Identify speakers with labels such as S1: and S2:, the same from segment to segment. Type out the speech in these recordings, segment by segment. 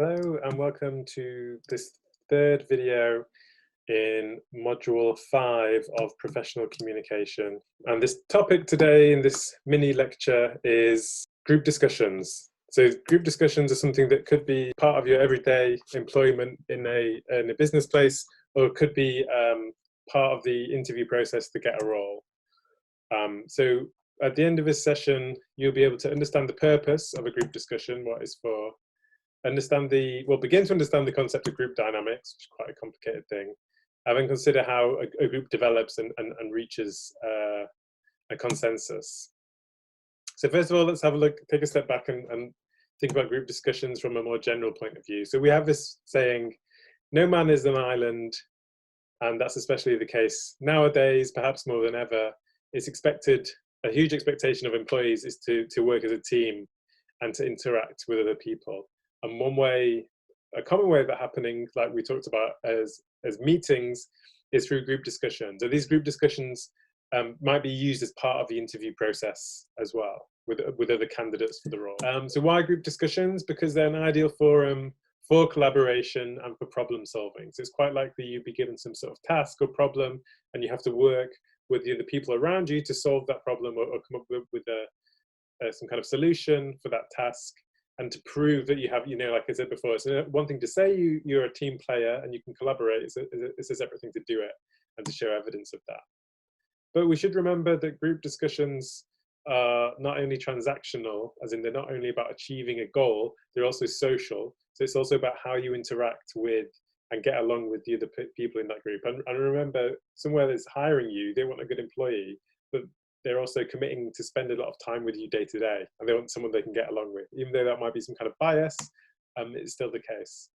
S1: Hello and welcome to this third video in Module 5 of Professional Communication. And this topic today in this mini lecture is group discussions. So group discussions are something that could be part of your everyday employment in a business place, or it could be part of the interview process to get a role. So at the end of this session, you'll be able to understand the purpose of a group discussion, what it's for, begin to understand the concept of group dynamics, which is quite a complicated thing, and then consider how a group develops and reaches a consensus. So first of all, let's have a look, take a step back and think about group discussions from a more general point of view. So we have this saying, no man is an island, and that's especially the case nowadays, perhaps more than ever. It's expected, a huge expectation of employees is to work as a team and to interact with other people. And a common way of that happening, like we talked about as meetings, is through group discussions. So these group discussions might be used as part of the interview process as well, with other candidates for the role. So why group discussions? Because they're an ideal forum for collaboration and for problem solving. So it's quite likely you'd be given some sort of task or problem, and you have to work with the other people around you to solve that problem or come up with some kind of solution for that task. And to prove that you have, like I said before, it's one thing to say you're a team player and you can collaborate, it's a separate thing to do it and to show evidence of that. But we should remember that group discussions are not only transactional, as in they're not only about achieving a goal, they're also social. So it's also about how you interact with and get along with the other people in that group. And remember, somewhere that's hiring you, they want a good employee, but they're also committing to spend a lot of time with you day to day, and they want someone they can get along with. Even though that might be some kind of bias, it's still the case.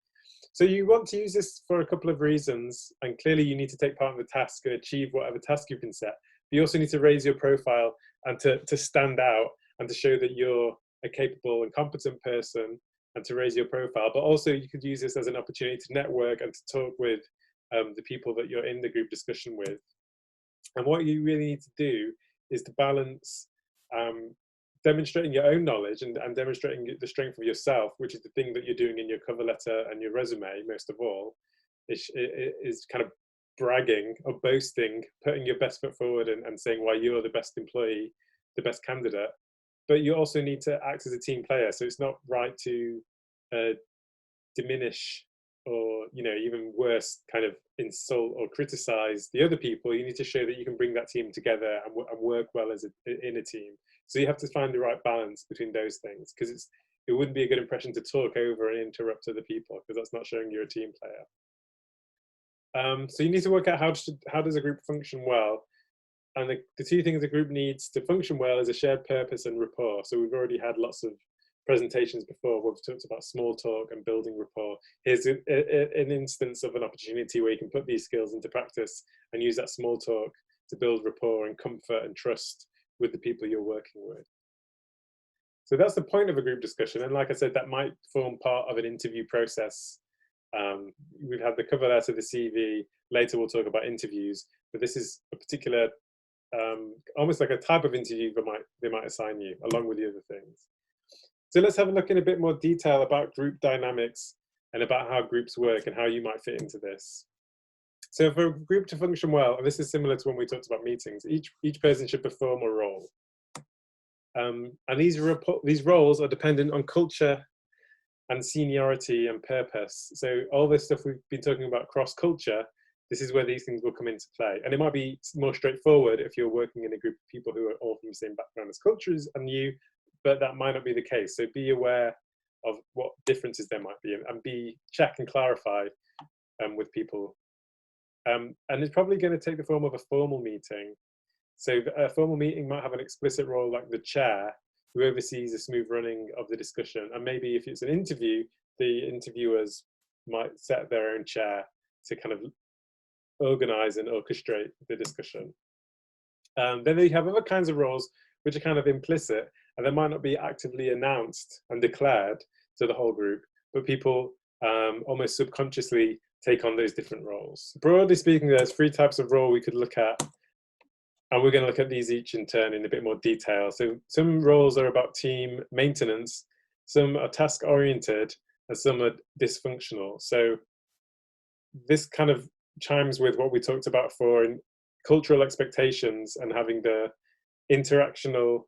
S1: So you want to use this for a couple of reasons, and clearly you need to take part in the task and achieve whatever task you've been set. But you also need to raise your profile and to stand out and to show that you're a capable and competent person and to raise your profile. But also you could use this as an opportunity to network and to talk with the people that you're in the group discussion with. And what you really need to do is to balance demonstrating your own knowledge and demonstrating the strength of yourself, which is the thing that you're doing in your cover letter and your resume, most of all, is kind of bragging or boasting, putting your best foot forward and saying why you're the best employee, the best candidate. But you also need to act as a team player. So it's not right to diminish or even worse, kind of insult or criticize the other people. You need to show that you can bring that team together and work well in a team. So you have to find the right balance between those things, because it wouldn't be a good impression to talk over and interrupt other people, because that's not showing you're a team player. So you need to work out how does a group function well. And the two things a group needs to function well is a shared purpose and rapport. So we've already had lots of presentations before where we've talked about small talk and building rapport. Here's an instance of an opportunity where you can put these skills into practice and use that small talk to build rapport and comfort and trust with the people you're working with. So that's the point of a group discussion. And like I said, that might form part of an interview process. We've had the cover letter, the CV. Later we'll talk about interviews, but this is a particular, almost like a type of interview they might assign you along with the other things. So let's have a look in a bit more detail about group dynamics and about how groups work and how you might fit into this. So for a group to function well, and this is similar to when we talked about meetings, each person should perform a role. And these roles are dependent on culture and seniority and purpose. So all this stuff we've been talking about cross-culture, this is where these things will come into play. And it might be more straightforward if you're working in a group of people who are all from the same background as cultures and you, but that might not be the case. So be aware of what differences there might be and check and clarify with people. And it's probably going to take the form of a formal meeting. So a formal meeting might have an explicit role like the chair, who oversees the smooth running of the discussion. And maybe if it's an interview, the interviewers might set their own chair to kind of organize and orchestrate the discussion. Then they have other kinds of roles which are kind of implicit, and they might not be actively announced and declared to the whole group, but people almost subconsciously take on those different roles. Broadly speaking, there's 3 types of role we could look at, and we're going to look at these each in turn in a bit more detail. So some roles are about team maintenance, some are task-oriented, and some are dysfunctional. So this kind of chimes with what we talked about for in cultural expectations and having the interactional,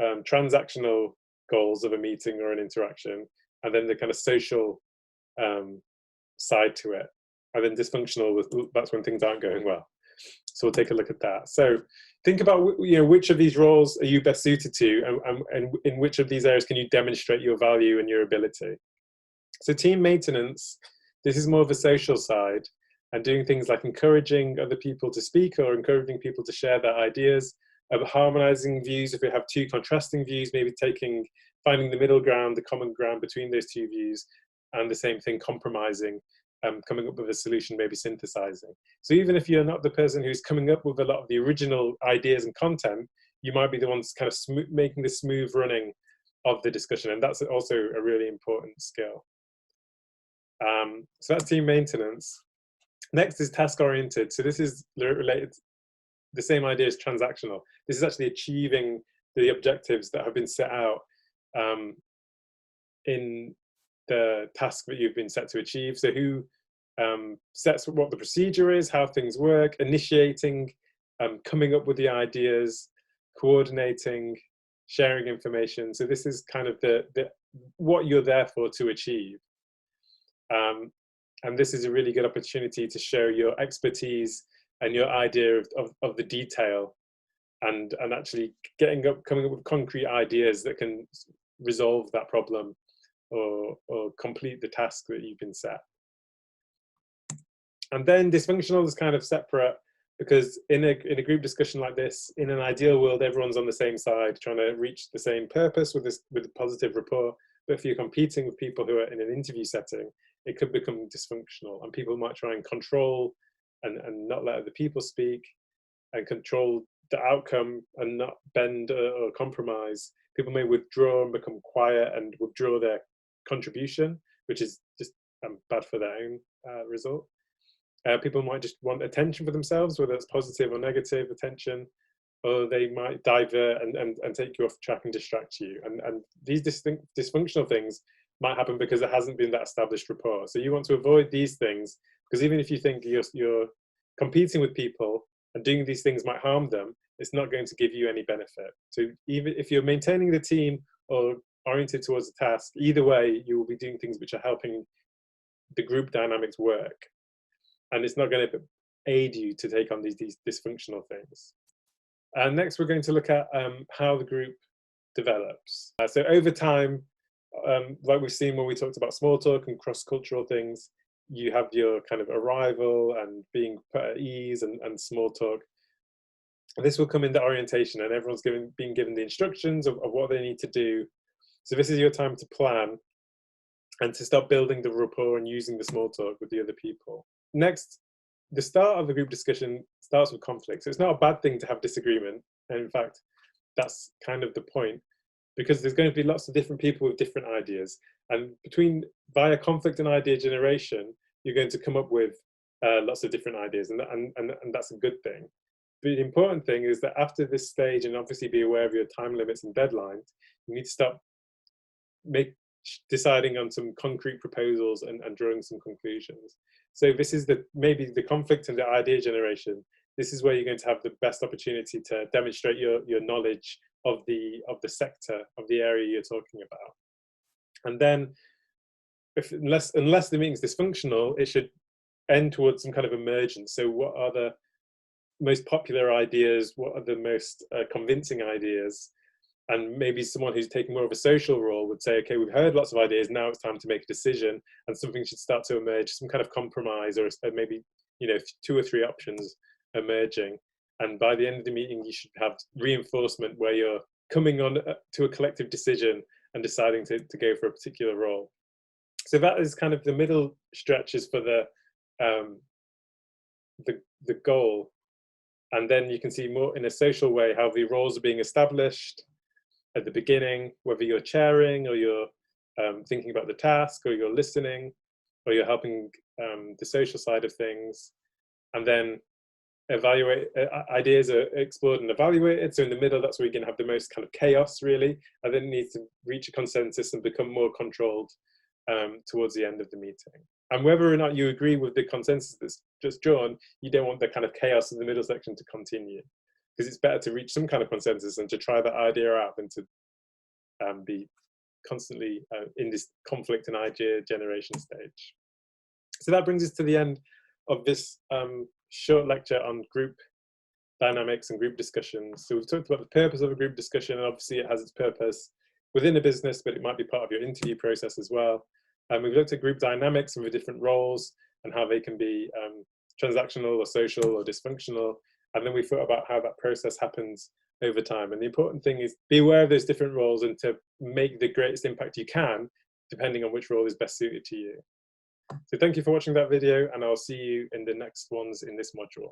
S1: transactional goals of a meeting or an interaction, and then the kind of social side to it. And then dysfunctional, that's when things aren't going well. So we'll take a look at that. So think about, which of these roles are you best suited to, and in which of these areas can you demonstrate your value and your ability. So team maintenance, this is more of a social side, and doing things like encouraging other people to speak or encouraging people to share their ideas, harmonizing views. If we have two contrasting views, maybe finding the middle ground, the common ground between those two views, and the same thing, compromising, coming up with a solution, maybe synthesizing. So even if you're not the person who's coming up with a lot of the original ideas and content, you might be the ones kind of making the smooth running of the discussion, and that's also a really important skill. So that's team maintenance. Next is task oriented. So this is related, the same idea as transactional. This is actually achieving the objectives that have been set out in the task that you've been set to achieve. So who sets what the procedure is, how things work, initiating, coming up with the ideas, coordinating, sharing information. So this is kind of the what you're there for to achieve. And this is a really good opportunity to show your expertise and your idea of the detail, and actually coming up with concrete ideas that can resolve that problem or complete the task that you've been set. And then dysfunctional is kind of separate, because in a group discussion like this, in an ideal world, everyone's on the same side, trying to reach the same purpose with a positive rapport. But if you're competing with people who are in an interview setting, it could become dysfunctional, and people might try and control and not let other people speak, and control the outcome and not bend or compromise. People may withdraw and become quiet and withdraw their contribution, which is just bad for their own result. People might just want attention for themselves, whether it's positive or negative attention, or they might divert and take you off track and distract you. And these dysfunctional things might happen because there hasn't been that established rapport. So you want to avoid these things, because even if you think you're competing with people and doing these things might harm them, it's not going to give you any benefit. So even if you're maintaining the team or oriented towards a task, either way, you will be doing things which are helping the group dynamics work. And it's not going to aid you to take on these dysfunctional things. And next, we're going to look at how the group develops. So over time, like we've seen when we talked about small talk and cross-cultural things, you have your kind of arrival and being put at ease and small talk. And this will come in the orientation, and everyone's being given the instructions of what they need to do. So this is your time to plan and to start building the rapport and using the small talk with the other people. Next, the start of the group discussion starts with conflict. So it's not a bad thing to have disagreement. And in fact, that's kind of the point, because there's going to be lots of different people with different ideas. And via conflict and idea generation, you're going to come up with lots of different ideas, and that's a good thing. The important thing is that after this stage, and obviously be aware of your time limits and deadlines, you need to start deciding on some concrete proposals and drawing some conclusions. So this is maybe the conflict and the idea generation. This is where you're going to have the best opportunity to demonstrate your knowledge of the sector, of the area you're talking about. And then, unless the meeting's dysfunctional, it should end towards some kind of emergence. So what are the most popular ideas? What are the most convincing ideas? And maybe someone who's taking more of a social role would say, okay, we've heard lots of ideas, now it's time to make a decision, and something should start to emerge, some kind of compromise, or maybe 2 or 3 options emerging. And by the end of the meeting, you should have reinforcement where you're coming on to a collective decision and deciding to go for a particular role. So that is kind of the middle stretches for the goal. And then you can see more in a social way how the roles are being established at the beginning, whether you're chairing or you're thinking about the task, or you're listening, or you're helping the social side of things. And then ideas are explored and evaluated. So in the middle, that's where you're going to have the most kind of chaos, really. And then it needs to reach a consensus and become more controlled towards the end of the meeting. And whether or not you agree with the consensus that's just drawn, you don't want the kind of chaos in the middle section to continue, because it's better to reach some kind of consensus and to try that idea out than to be constantly in this conflict and idea generation stage. So that brings us to the end of this short lecture on group dynamics and group discussions. So we've talked about the purpose of a group discussion, and obviously it has its purpose within a business, but it might be part of your interview process as well. And we've looked at group dynamics and the different roles and how they can be transactional or social or dysfunctional. And then we thought about how that process happens over time. And the important thing is be aware of those different roles and to make the greatest impact you can, depending on which role is best suited to you. So thank you for watching that video, and I'll see you in the next ones in this module.